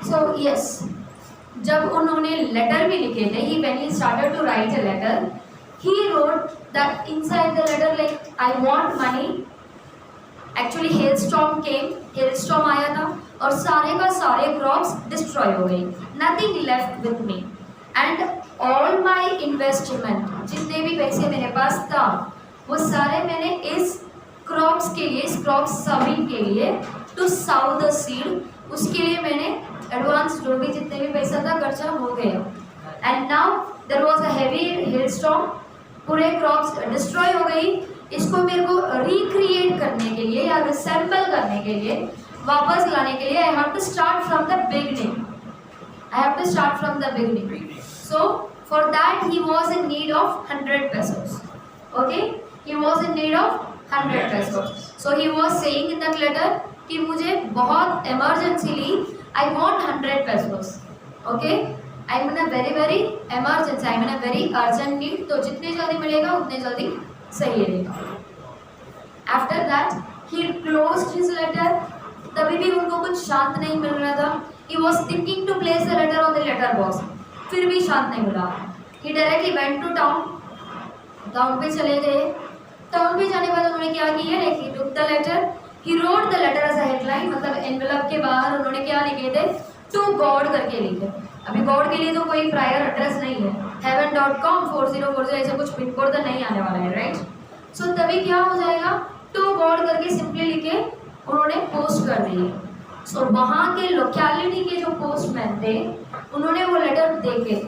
So yes, जब उन्होंने letter भी लिखे थे, he when he started to write a letter, he wrote that inside the letter like I want money. Actually hailstorm came, hailstorm आया था और सारे का सारे क्रॉप्स डिस्ट्रॉय हो गई, nothing left with me and all my investment, जितने भी पैसे मेरे पास था वो सारे मैंने इस क्रॉप्स के लिए, इस क्रॉप्स समिंग के लिए टू साउ द सीड, उसके लिए मैंने एडवांस जो भी जितने भी पैसा था खर्चा हो गया। And now there was a heavy hailstorm, पूरे क्रॉप्स डिस्ट्रॉय हो गई, इसको मेरे को रिक्रिएट करने के लिए या रिसेंबल करने के लिए, वापस लाने के लिए I have to start from the beginning, I have to start from the beginning. So for that he was in need of 100 pesos. Okay, he was in need of 100 pesos. So he was saying in that letter कि मुझे बहुत emergencyly I want 100 pesos. Okay, I'm in a very emergency, I'm in a very urgent need. तो जितने जल्दी मिलेगा उतने जल्दी सही रहेगा। After that he closed his letter. तभी भी उनको कुछ शांत नहीं मिल रहा था। He was thinking to place the letter on the letter box. फिर भी शांत नहीं मिला। He directly went to town. Town पे चले गए। टाउन पे जाने के बाद उन्होंने क्या किया, he took the letter, he wrote the letter as a headline, मतलब एनवेलप के बाहर उन्होंने क्या लिखे थे, to God करके लिखे। अभी गॉड के लिए तो कोई प्रायर एड्रेस नहीं है, heaven.com 4040 ऐसा कुछ पिन कोड तो नहीं आने वाला है, राइट। सो तभी क्या हो जाएगा, टू गॉड करके सिंपली लिखे उन्होंने पोस्ट कर दिए। सो वहाँ के लोकेलिटी के जो पोस्टमैन थे उन्होंने वो लेटर देखे,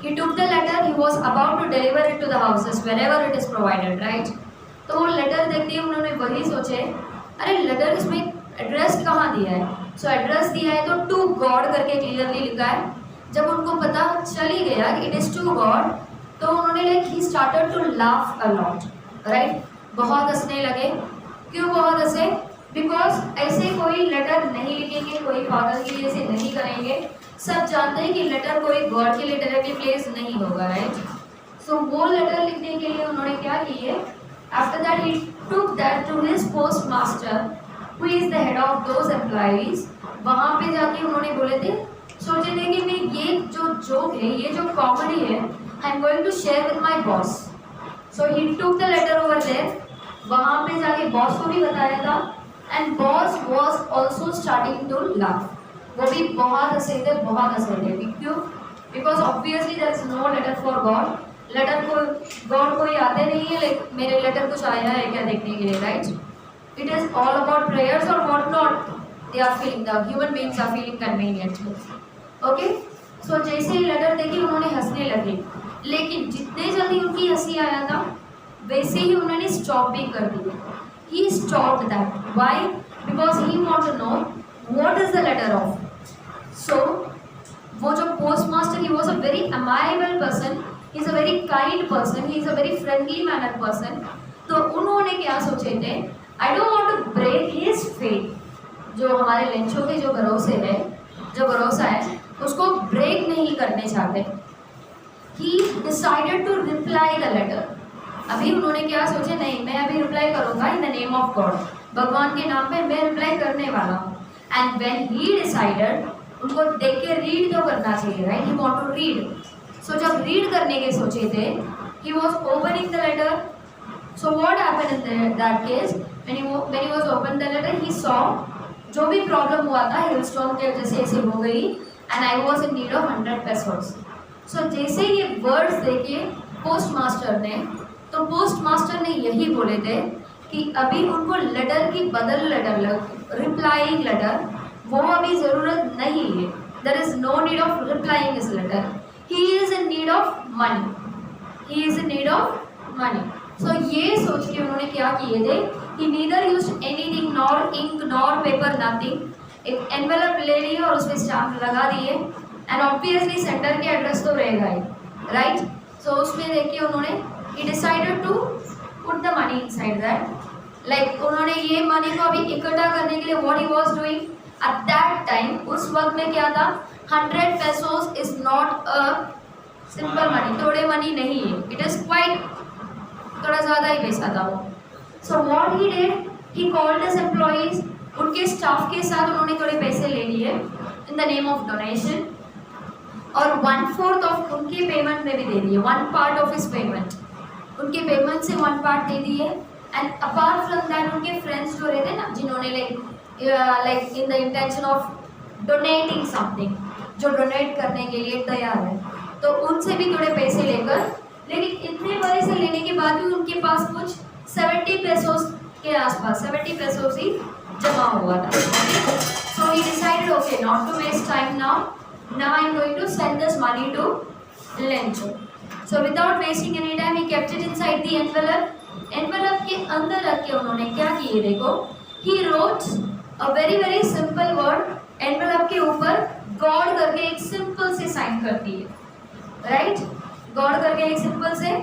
he took the letter, he was about to deliver it to the houses wherever it is provided, right। तो वो लेटर देखते ही उन्होंने वही सोचे, अरे लेटर इसमें एड्रेस कहाँ दिया है, सो एड्रेस दिया है तो टू गॉड करके क्लियरली लिखा है। जब उनको पता चल ही गया कि इट इज़ टू गॉड, तो उन्होंने like he started to laugh a lot, right, बहुत हंसने लगे। क्यों बहुत हंसे, बिकॉज ऐसे कोई लेटर नहीं लिखेंगे, कोई पागल के लिए ऐसे नहीं करेंगे। सब जानते हैं कि लेटर कोई गॉड के लिए डायरेक्टली प्लेस नहीं होगा, राइट। सो वो लेटर लिखने के लिए उन्होंने क्या किए, after that he took that to his post master who is the head of those employees. वहाँ पे जाके उन्होंने बोले थे, सोचे थे कि मैं ये जो जोक है, ये जो कॉमेडी है, I am going to share with my boss. So he took the letter over there, वहाँ पे जाके बॉस को भी बताया था and boss was also starting to laugh, वो भी बहुत हंसे थे, बहुत हंसे थे। क्यों, because obviously there is no letter for God, letter को गॉड कोई आते नहीं है, लाइक मेरे लेटर कुछ आया है क्या देखने के लिए, right. It is all about prayers और what not they are feeling, the human beings are feeling conveniently. Okay, so जैसे ही लेटर देखी उन्होंने हंसने लगे, लेकिन जितने जल्दी उनकी हंसी आया था वैसे ही उन्होंने स्टॉप भी कर दिया। He stopped that, why, because he want to know what is the letter of. So वो जो post master, he was a very amiable person, he is a very kind person, he is a very friendly manner person. तो उन्होंने क्या सोचे थे, I don't want to break his faith, जो हमारे लेंचों के जो भरोसे है, जो भरोसा है उसको ब्रेक नहीं करने चाहते। He decided to reply the letter. अभी उन्होंने क्या सोचे, नहीं मैं अभी रिप्लाई करूँगा in the name of God, भगवान के नाम पे मैं रिप्लाई करने वाला हूँ। एंड व्हेन ही डिसाइडेड, उनको देख के रीड तो करना चाहिए, right, he want to read. So जब रीड करने के सोचे थे, he was opening the letter. So what happened in that case, when he was open the letter, he saw जो भी प्रॉब्लम हुआ था हेलस्टॉर्म के वजह से ऐसे हो गई, and I was in need of 100 pesos। सो जैसे ये वर्ड्स देखे पोस्ट मास्टर ने, तो पोस्ट मास्टर ने यही बोले थे कि अभी उनको लेटर की बदल लेटर, रिप्लाइंग लेटर, वो अभी ज़रूरत नहीं है, there is no need of replying his letter, he is in need of money, he is in need of money. So ये सोच के उन्होंने क्या किए थे, he neither used anything, nor ink nor paper, nothing. एक एनवेलप ले लिए और उस पर स्टैम्प लगा दिए, एंड ऑब्वियसली सेंटर के एड्रेस तो रहेगा ही, राइट। सो उसमें देख के उन्होंने he decided to put the money inside that, like उन्होंने ये मनी को अभी इकट्ठा करने के लिए what he was doing at that time, उस वक्त में क्या था, 100 pesos is not a simple money, थोड़े मनी नहीं है, इट इज क्वाइट, थोड़ा ज़्यादा ही पैसा था वो। So what he did, he called his employees, उनके स्टाफ के साथ उन्होंने थोड़े पैसे ले लिए इन द नेम ऑफ डोनेशन, और 1/4 ऑफ उनके पेमेंट में भी दे दिए, 1 पार्ट ऑफ हिज पेमेंट, उनके पेमेंट से 1 पार्ट दे दिए। एंड अपार्ट फ्रॉम दैट उनके फ्रेंड्स जो रहते ना, जिन्होंने like in the intention of donating something, जो डोनेट करने के लिए तैयार है, तो उनसे भी थोड़े पैसे लेकर, लेकिन इतने बड़े से लेने के बाद भी उनके पास कुछ 70 पेसोस के आसपास, 70 पेसोस ही जमा हुआ था। So he decided okay not to waste time now, now I am going to send this money to Lencho. So without wasting any time, he kept it inside the envelope. envelope के अंदर रख के उन्होंने क्या किए देखो, he wrote a very very simple word, envelope के ऊपर God करके एक सिंपल से साइन कर दिए, राइट, God करके एक सिंपल से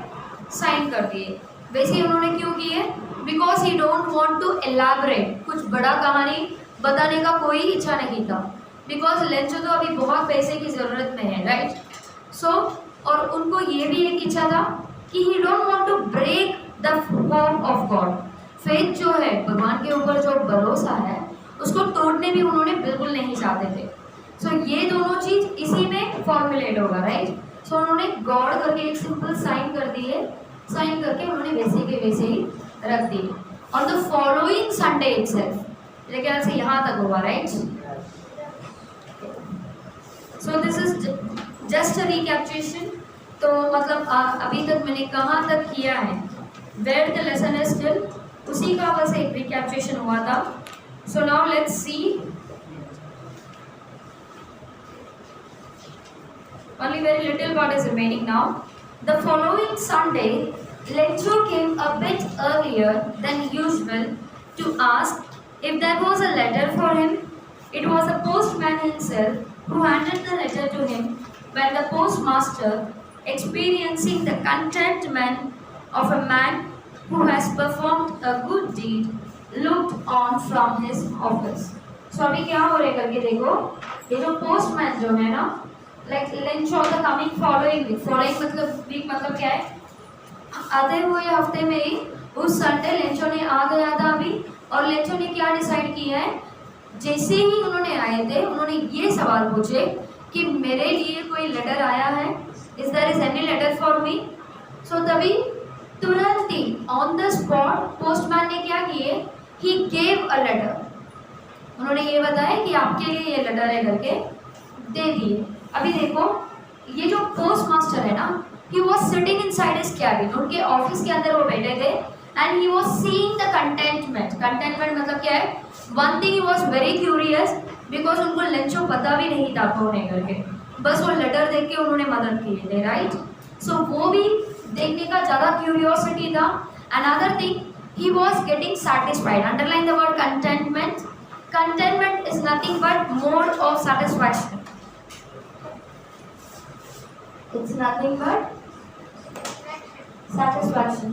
साइन कर दिए। वैसे उन्होंने क्यों किए, because he don't want to elaborate, कुछ बड़ा कहानी बताने का कोई इच्छा नहीं था, बिकॉज लेंचो तो अभी बहुत पैसे की ज़रूरत में है, राइट। सो और उनको ये भी एक इच्छा था कि he don't want to break the hope of God, faith जो है भगवान के ऊपर जो भरोसा है उसको तोड़ने भी उन्होंने बिल्कुल नहीं चाहते थे। सो ये दोनों चीज़ इसी में फॉर्मुलेट होगा, राइट। सो उन्होंने गॉड करके एक सिंपल साइन कर दिए, साइन करके उन्होंने वैसे के वैसे ही रख दिए। और द फॉलोइंग संडे इटसेल्फ, मेरे ख्याल से यहाँ तक हुआ, right. So this is just a recapitulation. तो मतलब अभी तक मैंने कहाँ तक किया है, where the lesson is still, उसी का बस एक रिकैप्चुलेशन हुआ था। So now let's see, only very little part is remaining now. The following Sunday, Lencho came a bit earlier than usual to ask if there was a letter for him. It was the postman himself who handed the letter to him when the postmaster, experiencing the contentment of a man who has performed a good deed, looked on from his office. So अभी क्या हो रहा है करके देखो, ये जो postman जो है ना, like Lencho the coming following week, following मतलब week मतलब क्या है, आते हुए हफ्ते में ही उस संडे लेंचो ने आ गया था अभी, और लेंचो ने क्या डिसाइड किया है, जैसे ही उन्होंने आए थे उन्होंने ये सवाल पूछे कि मेरे लिए कोई लेटर आया है, is there is any letter for me. So तभी तुरंत ही ऑन द स्पॉट पोस्टमैन ने क्या किए, ही गेव अ लेटर, उन्होंने ये बताया कि आपके लिए ये लेटर है करके दे दिए। अभी देखो ये जो पोस्ट मास्टर है ना, he was sitting inside his cabin, उनके ऑफिस के अंदर वो बैठे थे, and he was seeing the contentment. Contentment मतलब क्या है, one thing he was very curious, because उनको लेंचो पता भी नहीं था कौन है करके, बस वो लेटर देख के उन्होंने मदद किए थे, राइट। सो वो भी देखने का ज़्यादा क्यूरियोसिटी था। Another thing, he was getting satisfied, underline the word contentment. Contentment is nothing but mode of satisfaction, it's nothing but satisfaction.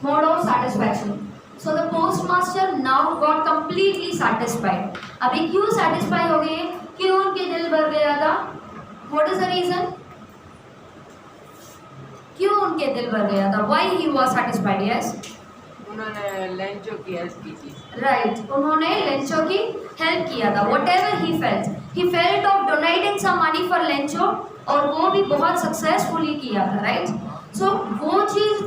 Mode of satisfaction. So the postmaster now got completely satisfied. अभी क्यों satisfied हो गए, क्यों उनके दिल भर गया था, what is the reason, क्यों उनके दिल भर गया था, why he was satisfied? Yes, उन्होंने लेंचो की हेल्प की थी, राइट, उन्होंने लेंचो की हेल्प किया था। whatever he felt of donating some money for Lencho, और वो भी बहुत सक्सेसफुली किया था, राइट। सो वो चीज़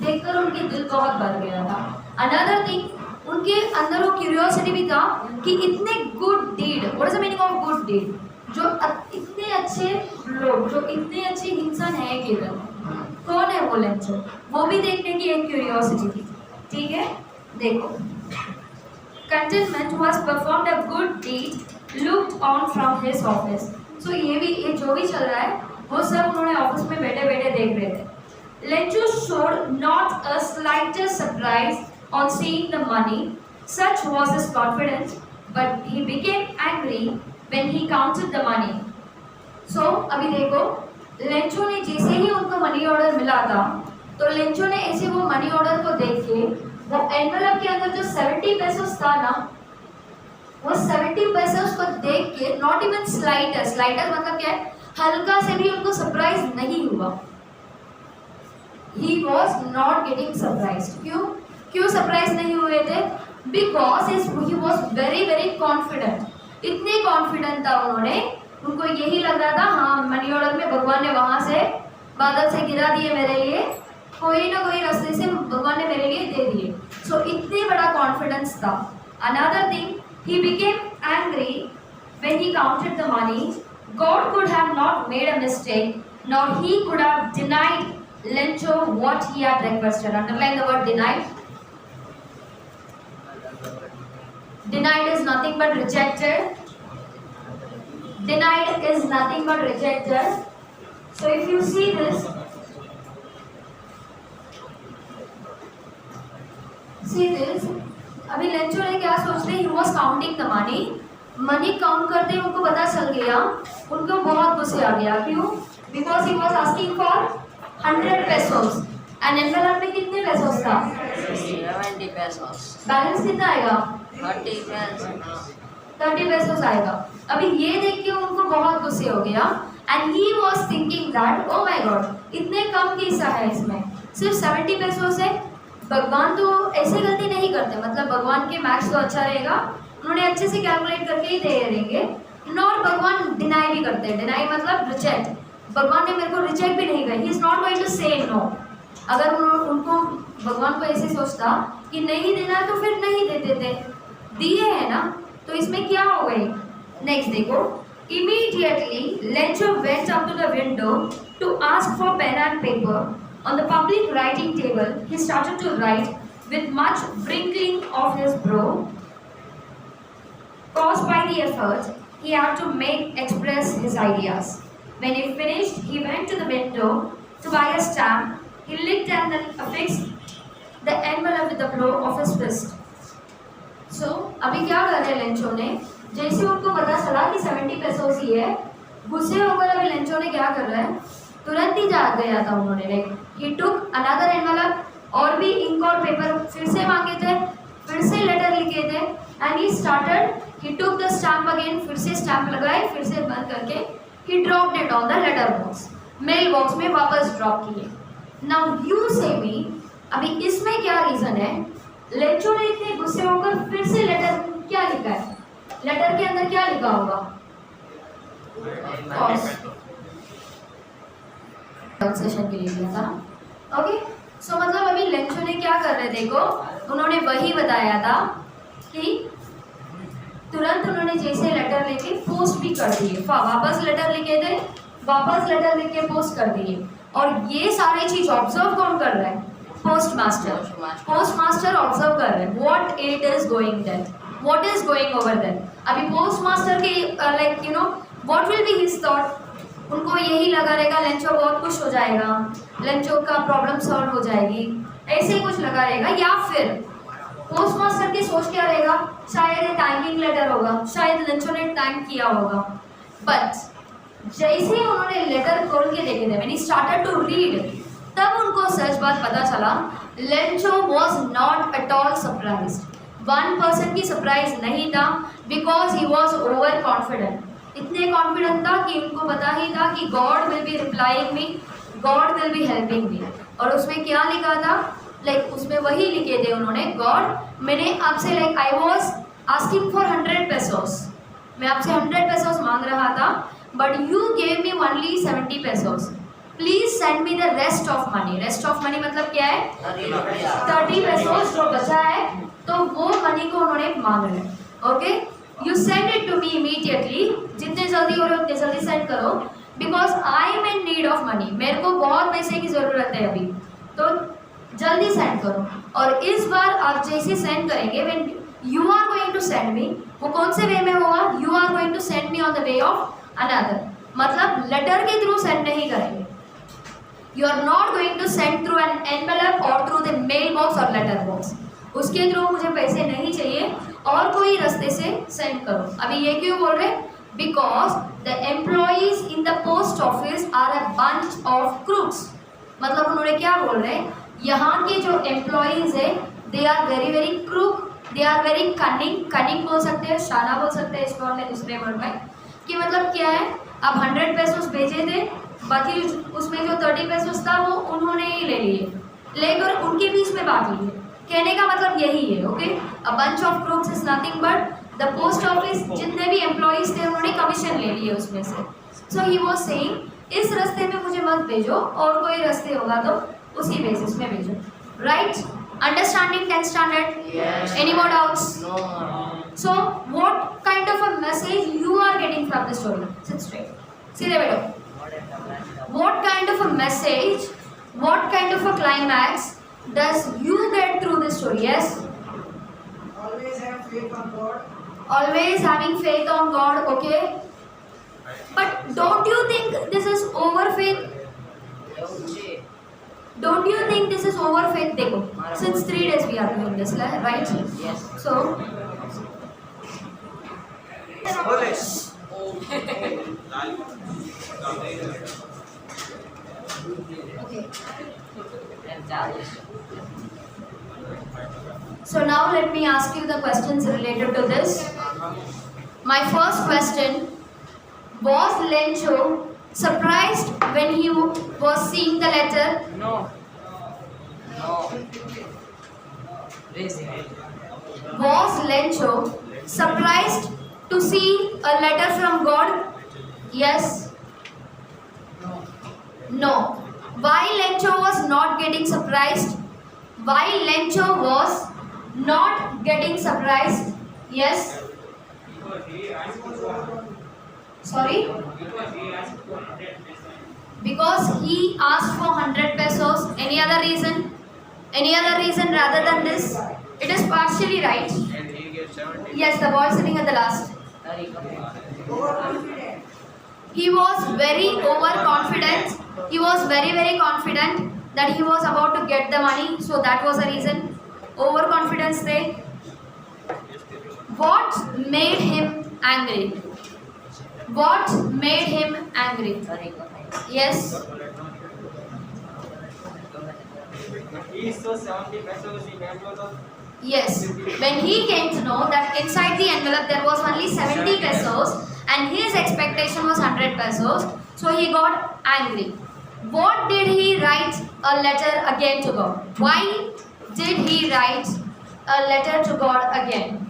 देखकर उनके दिल बहुत भर गया था। अनदर थिंग, उनके अंदर वो क्यूरियोसिटी भी था कि इतने good deed, what is the meaning of good deed, जो इतने अच्छे लोग, जो इतने अच्छे इंसान है किधर, कौन है वो लेंचो, वो भी देखने की एक क्यूरियोसिटी थी, ठीक है। देखो, containment was performed a good deed, looked on from his office. So ये जो भी चल रहा है वो सब उन्होंने ऑफिस में बैठे बैठे देख रहे थे। Lencho showed not a slightest surprise on seeing the money, such was his confidence, but he became angry when he counted the money. So अभी देखो, लेंचो ने जैसे ही उनको मनी ऑर्डर मिला था, तो लेंचो ने ऐसे वो मनी ऑर्डर को देख के, वो एनवेलप के अंदर जो 70 पेसोस था ना, वो 70 पेसोस को देख के, नॉट इवन स्लाइटर, स्लाइटर मतलब क्या है, हल्का से भी उनको सरप्राइज नहीं हुआ। He was not getting surprised. क्यों सरप्राइज नहीं हुए थे? Because he was very very confident. इतने कॉन्फिडेंट था उनको यही लग रहा था हाँ मनी ऑर्डर में भगवान ने वहां से बादल से गिरा दिए मेरे लिए, कोई ना कोई रास्ते से भगवान ने मेरे लिए दे दिए। सो इतने बड़ा कॉन्फिडेंस था। Another thing, he became angry when he counted the money. God could have not made a mistake, nor he could have denied Lencho what he had requested. Underline the word denied. Denied is nothing but rejected. Denied is nothing but rejected. So if you see this, अभी Lencho ने क्या सोच रहे? He was counting the money. Money count करते उनको पता चल गया, उनको बहुत गुस्से आ गया। क्यों? Because he was asking for 100 pesos and envelope में कितने pesos था? 70 pesos. बैलेंस कितना आएगा? 30 pesos आएगा। अभी ये देख के उनको बहुत गुस्से हो गया and he was thinking that oh my god, इतने कम पैसा है इसमें, सिर्फ 70 pesos है। भगवान तो ऐसे गलती नहीं करते, मतलब भगवान के मैथ्स तो अच्छा रहेगा, उन्होंने अच्छे से कैलकुलेट करके ही दे देंगे। नॉट भगवान डिनाई भी करते हैं, डिनाई मतलब रिजेक्ट। भगवान ने मेरे को रिजेक्ट भी नहीं कही, he is not going to say no. अगर उनको भगवान को ऐसे सोचता कि नहीं देना तो फिर नहीं देते थे, दिए है ना, तो इसमें क्या हो गई? नेक्स्ट देखो, immediately Lencho went up to the window to ask for pen and paper. On the public writing table, he started to write with much wrinkling of his brow, caused by the effort he had to make express his ideas. When he finished, he went to the window to buy a stamp. He licked and then affixed the envelope with the blow of his fist. So, अभी क्या कर रहे हैं Lencho ने? जैसे उनको पता चला कि 70 pesos ही है, गुस्से होकर अभी लेंचो ने क्या कर रहा है? तुरंत ही जा गया था उन्होंने, लाइक ही टुक अनदर एनवेलप, और भी इंक और पेपर फिर से मांगे थे, फिर से लेटर लिखे थे, and he started, he took the stamp again, फिर से स्टैम्प लगाए, फिर से बंद करके he dropped it on the letter box, mail box में वापस ड्रॉप किए। नाउ यू से मी, अभी इसमें क्या रीजन है? लेंचो ने इतने गुस्से होकर फिर से लेटर क्या लिखा है? लेटर के अंदर क्या लिखा होगा? सेशन के लिए दिया था। ओके, सो मतलब अभी लेंचो ने क्या कर रहे, देखो उन्होंने वही बताया था कि तुरंत उन्होंने जैसे लेटर लेके पोस्ट भी कर दिए, वापस लेटर लिखे थे, वापस लेटर लिख के पोस्ट कर दिए। और ये सारी चीज ऑब्जर्व कौन कर रहा है? पोस्ट मास्टर ऑब्जर्व कर रहे हैं what it is going there, what is going over there. अभी पोस्ट मास्टर के like you know what will be his thought, उनको यही लगा रहेगा लेंचो बहुत खुश हो जाएगा, लेंचो का प्रॉब्लम सॉल्व हो जाएगी, ऐसे कुछ लगा रहेगा। या फिर पोस्ट मास्टर की सोच क्या रहेगा? शायद ये थैंकिंग लेटर होगा, शायद लेंचो ने थैंक किया होगा। बट जैसे उन्होंने लेटर खोल के देखे थे, when he started to read, तब उनको सच बात पता चला, Lencho was not at all surprised. 1% की सरप्राइज नहीं था, because he was over confident. इतने कॉन्फिडेंट था कि उनको पता ही था कि God will be replying me, God will be helping me. और उसमें क्या लिखा था? लाइक उसमें वही लिखे थे उन्होंने, गॉड मैंने आपसे like I was asking for 100 pesos, मैं आपसे 100 pesos मांग रहा था, but you gave me only 70 pesos, please send me the rest of money. Rest of money मतलब क्या है? 30 pesos जो बचा है, तो वो मनी को उन्होंने मांग रहे हैं। Okay, you send it to me immediately, जितने जल्दी हो रहे उतने जल्दी सेंड करो, because I am in need of money, मेरे को बहुत पैसे की ज़रूरत है अभी, तो जल्दी सेंड करो। और इस बार आप जैसे सेंड करेंगे, when you are going to send me, वो कौन से वे में होगा? You are going to send me on the way of another, मतलब लेटर के थ्रू सेंड नहीं करेंगे। You are not going to send through an envelope और थ्रू द मेल बॉक्स और लेटर बॉक्स, उसके थ्रू मुझे पैसे नहीं चाहिए, और कोई रास्ते से सेंड करो। अभी ये क्यों बोल रहे? Because the employees in the post office are a bunch of crooks. मतलब उन्होंने क्या बोल रहे हैं, यहाँ के जो एम्प्लॉइज है they are very very crook, they are very cunning, cunning बोल सकते हैं, शाना बोल सकते हैं इसको हमने दूसरे वर्ड में, कि मतलब क्या है, अब 100 पेसोस भेजे थे, बाकी उसमें जो 30 पेसोस था वो उन्होंने ही ले लिए, लेकर उनके बीच में बांट लिए। कहने का मतलब यही है, okay. A bunch of crooks is nothing but the post office जितने भी एम्प्लॉइज थे उन्होंने कमीशन ले लिए उसमें से। सो ही वाज सेइंग इस रास्ते में मुझे मत भेजो, और कोई रास्ते होगा तो उसी बेसिस में भेजो, right? Understanding 10th standard? Yes. Any more doubts? No more. So what kind of a message you are getting from the story? Sit straight. सीधे बैठो। What kind of a message, what kind of a climax does you get through this story? Yes? Always have faith on God. Always having faith on God, okay? But don't you think this is over faith? Don't you think this is over faith? देखो, since 3 days we are doing this, right? Yes. So, okay. And childish. So now let me ask you the questions related to this. My first question, was Lencho surprised when he was seeing the letter? No. No. Raise your hand. Was Lencho surprised to see a letter from God? Yes? No. Why Lencho was not getting surprised? Why Lencho was not getting surprised? Yes? Sorry? Because he asked for 100 pesos. Any other reason? Any other reason rather than this? It is partially right. Yes, the boy sitting at the last. Sorry, come on. Overconfident. He was very overconfident. He was very, very confident that he was about to get the money. So that was the reason. Overconfidence there. What made him angry? What made him angry? Sorry, come on. Yes. He saw 70 pesos in envelope. Yes. When he came to know that inside the envelope there was only 70 pesos and his expectation was 100 pesos, so he got angry. What did he write a letter again to God? Why did he write a letter to God again?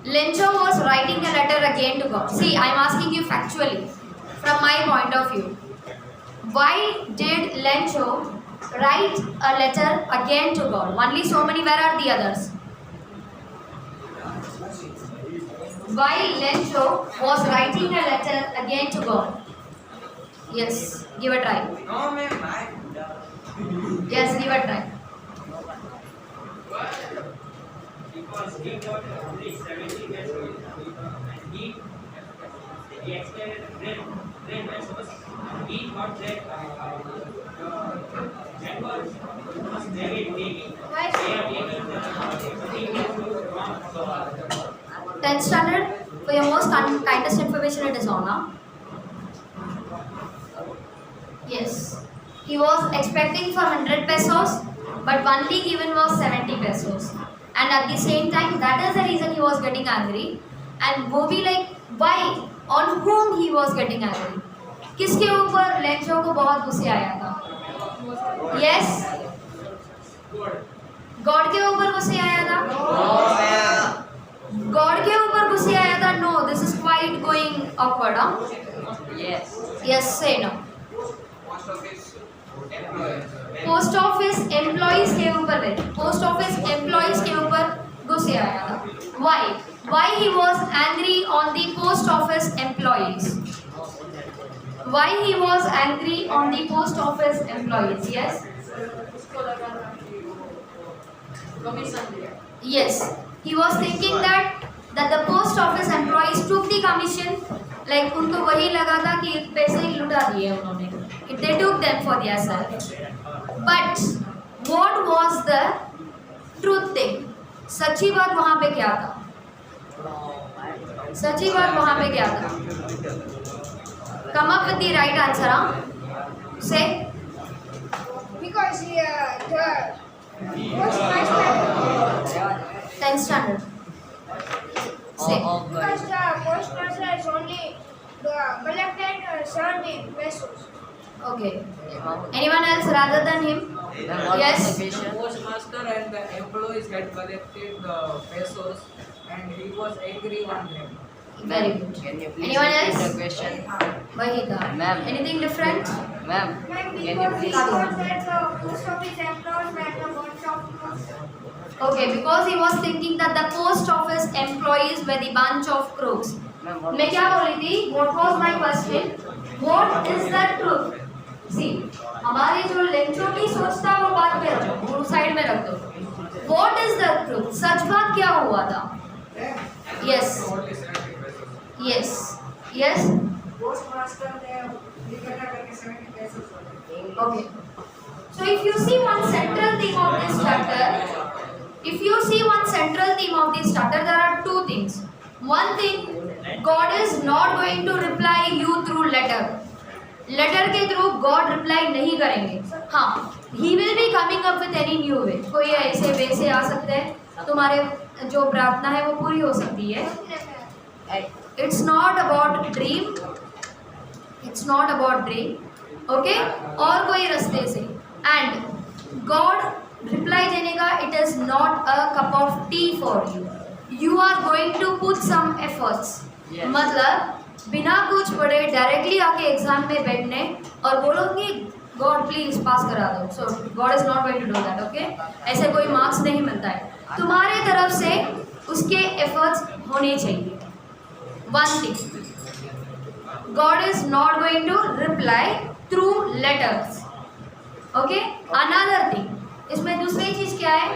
Lencho was writing a letter again to God. See, I am asking you factually from my point of view. Why did Lencho write a letter again to God? Only so many, where are the others? Why Lencho was writing a letter again to God? Yes, give a try. No, ma'am. Yes, give a try. Because he got only 70 pesos and he expected 10 pesos. He thought that that was very big. They are taking the wrong. 10th standard, for your most kindest information it is on now. Yes, he was expecting for 100 pesos but only given was 70 pesos, and at the same time that is the reason he was getting angry. And वो भी like why, on whom he was getting angry? किसके ऊपर Lencho को बहुत गुस्से आया था? Yes, God के ऊपर गुस्से आया था? गॉड के ऊपर गुस्से आया था? No, this is quite going awkward, huh? Yes. Yes, say no. Post office employees के ऊपर है, पोस्ट ऑफिस एम्प्लॉइज के ऊपर गुस्से आया था. Why he was angry on the post office employees? Why he was angry on the post office employees? Yes. Yes, he was thinking that the post office employees took the commission, like उनको वही लगा था कि पैसे ही लुटा दिए उन्होंने. They took them for their self. But what was the truth thing? सच्ची बात वहाँ पे क्या था? सच्ची बात वहाँ पे क्या था? Come up with the right answer, huh? Say. Because the was my 10th standard. Say. Because the postmaster is only collected 70 pesos. Okay. Anyone else rather than him? Yes. The Postmaster and the employees had collected the pesos and he was angry on them. Very good. Can you please Anyone repeat else? the question? Vahika. Ma'am. Anything different? Ma'am, Ma'am, can you because he please? thought that the post office employees were the bunch of crooks. Okay, because he was thinking that the post office employees were the bunch of crooks. Ma'am, what मैं was क्या it? बोली थी? What was my question? What is the truth? See, हमारे जो लेंचों की सोच था वो बात पे रखो, वो साइड में रख दो. What is the truth? सच बात क्या हुआ था? Yes. Only 70 pesos. Yes. Yes. Postmaster ने इकट्ठा करके 70 pesos होते. Okay. So if you see one central theme of this chapter, there are two things. One thing, God is not going to reply you through letter. Letter के through God reply नहीं करेंगे. हाँ, he will be coming up with any new way. कोई ऐसे वे से आ सकते हैं, तुम्हारे जो प्रार्थना है वो पूरी हो सकती है. It's not about dream, okay. और कोई रास्ते से. एंड गॉड रिप्लाई देने का, it is not a cup of tea for you. You are going to put some efforts. Yes. मतलब बिना कुछ पढ़े डायरेक्टली आके एग्जाम में बैठने और बोलोगे गॉड प्लीज पास करा दो. So God is not going to do that. Okay, ऐसे कोई मार्क्स नहीं मिलता है. तुम्हारे तरफ से उसके एफर्ट्स होने चाहिए. One thing, God is not going to reply through letters. Okay. Another thing, इसमें दूसरी चीज क्या है,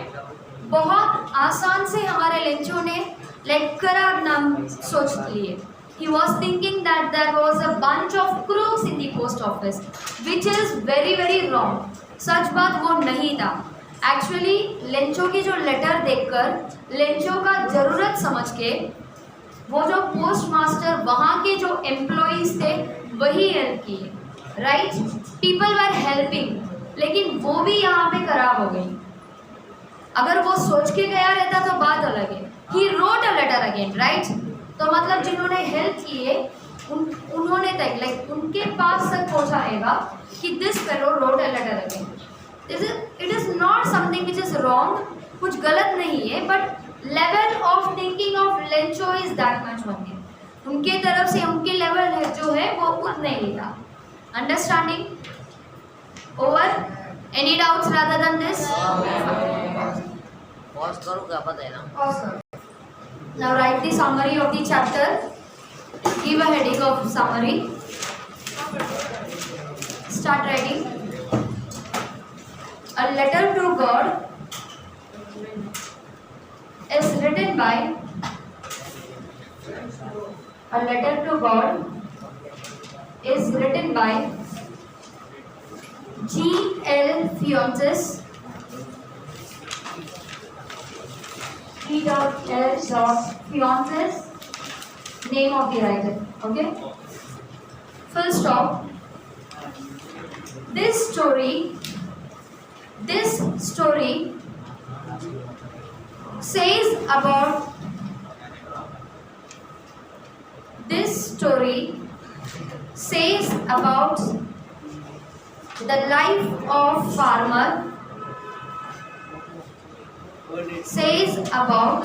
बहुत आसान से हमारे लेंचों ने लेक्करा नाम सोच लिए. He was thinking that there was a bunch of crooks in the post office, which is very very wrong. सच बात वो नहीं था. एक्चुअली लेंचो की जो लेटर देखकर, लेंचो का ज़रूरत समझ के, वो जो पोस्ट मास्टर वहाँ के जो एम्प्लॉइज थे वही हेल्प किए. Right, people were helping. लेकिन वो भी यहाँ पे खराब हो गई. अगर वो सोच के गया रहता तो बात अलग है. He wrote a letter again. Right, तो मतलब जिन्होंने हेल्प किए उन्होंने तक लाइक उनके पास तक पहुँचाएगा कि this fellow wrote a letter again. It is not something which is wrong. कुछ गलत नहीं है, but level of thinking of Lencho is that much only. उनके तरफ से उनके लेवल है जो है वो उतना ही था. Understanding over. Any doubts rather than this? Pause करूँगा पता है ना. Awesome. Now write the summary of the chapter. Give a heading of summary. Start writing. A letter to God is written by. A letter to God is written by G.L. Fuentes. Fuentes, name of the writer. Okay, full stop. This story says about the life of farmer. Says about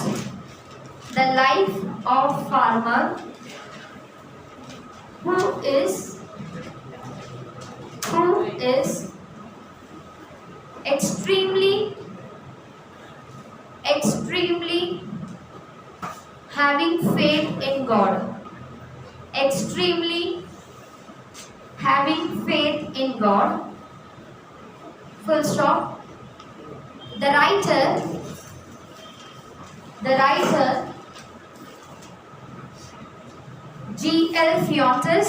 the life of farmer who is extremely having faith in God. Extremely having faith in God. Full stop. The writer G.L. Fuentes,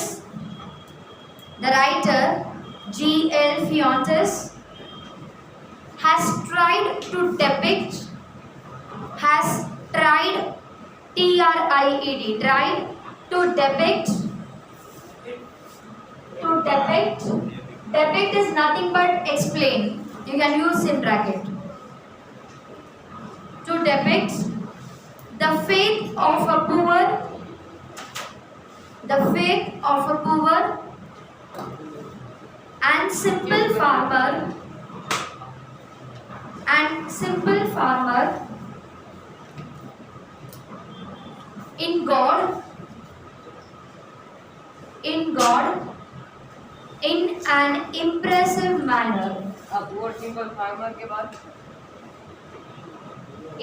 has tried to depict, depict is nothing but explain. You can use in bracket. To depict the faith of a poor the faith of a poor and simple farmer in God in an impressive manner. अब poor simple farmer के बाद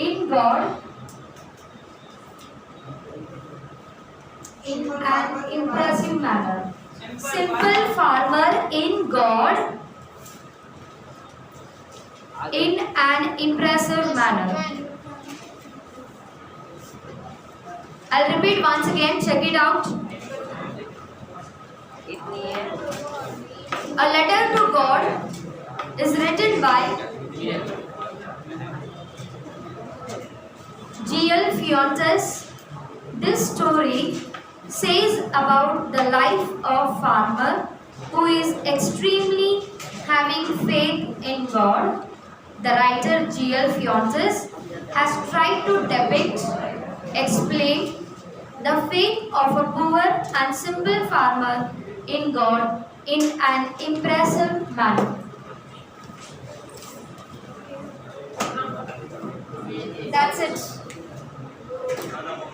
In God in an impressive manner. Simple farmer in God in an impressive manner. I'll repeat once again, check it out. इतनी है A letter to God is written by G.L. Fuentes. This story says about the life of farmer who is extremely having faith in God. The writer G.L. Fuentes has tried to explain the faith of a poor and simple farmer in God in an impressive manner. That's it.